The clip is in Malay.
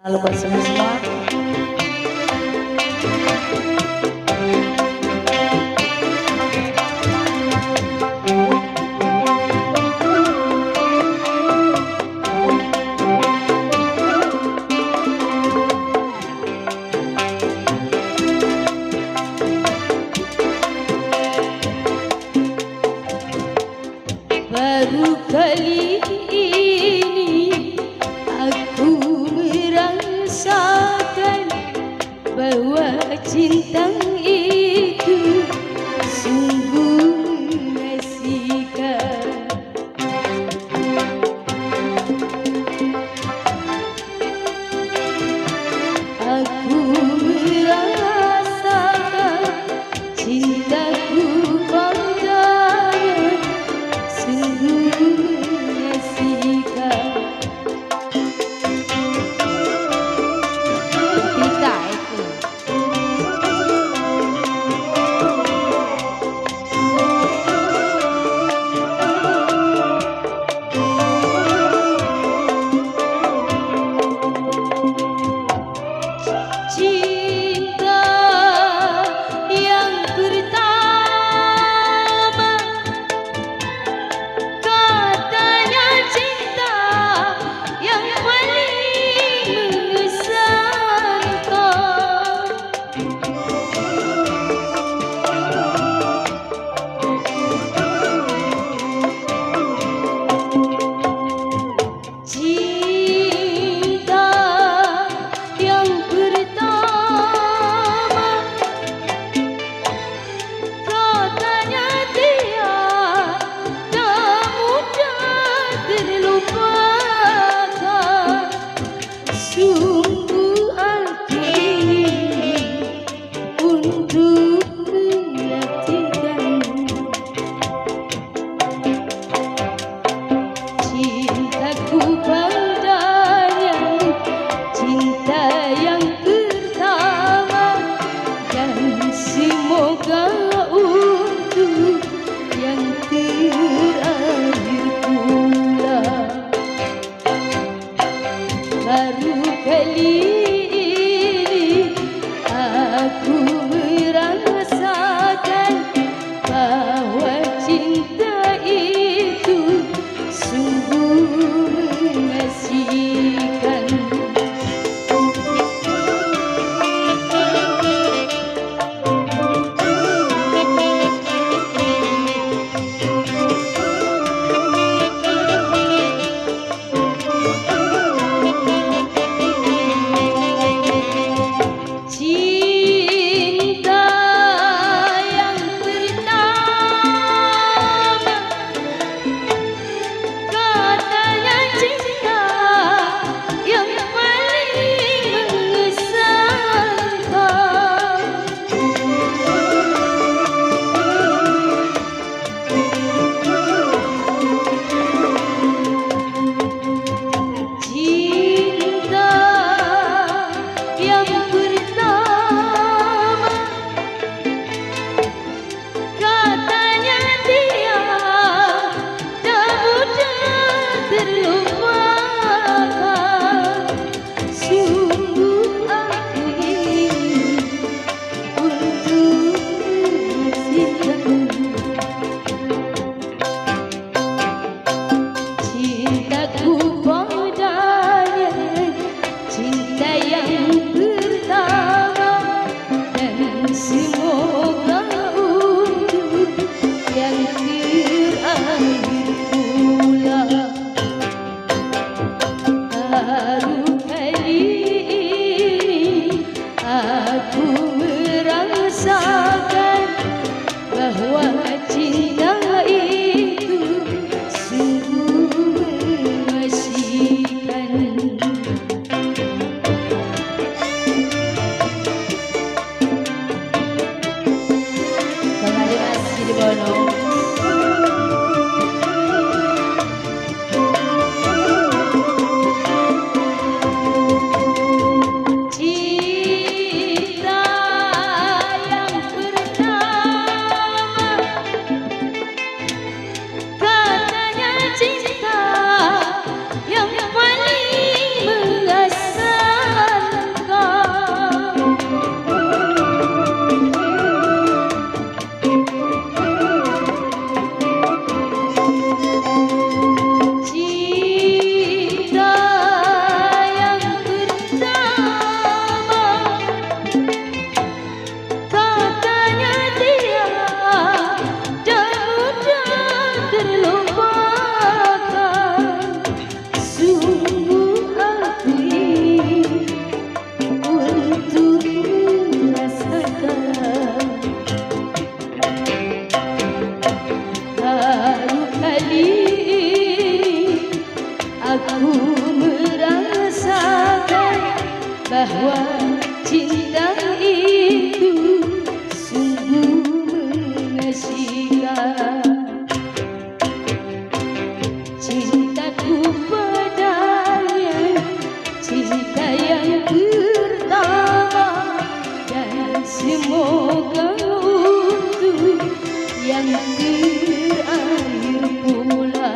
Lalu buat semua. Baru kali ini aku merasakan bahwa cinta itu sungguh mengasihkan. Aku merasakan cintaku padanya sungguh mengasihkan. Ketika itu cinta yang pertama, katanya cinta yang paling mengesankan. Cinta yang pertama, katanya dia tak mudah terlupakan. Sungguh aku ingin untuk menantikan cintaku padanya, cinta yang pertama, dan semoga untuk yang terakhir pula. Baru kali ini aku merasakan bahwa cinta itu sungguh mengasihkan. Cinta yang pertama, katanya cinta yang paling mengesankan. Cinta yang pertama, katanya dia tak mudah terlupakan. Sungguh aku ingin untuk menyaksikan cintaku padanya, cinta yang pertama, dan semoga untuk yang terakhir pula. Baru kali ini aku merasakan bahwa cinta itu sungguh mengasihkan. bahwa cinta itu sungguh mengasihkan. Cintaku padanya cinta yang pertama, dan semoga untuk yang terakhir pula.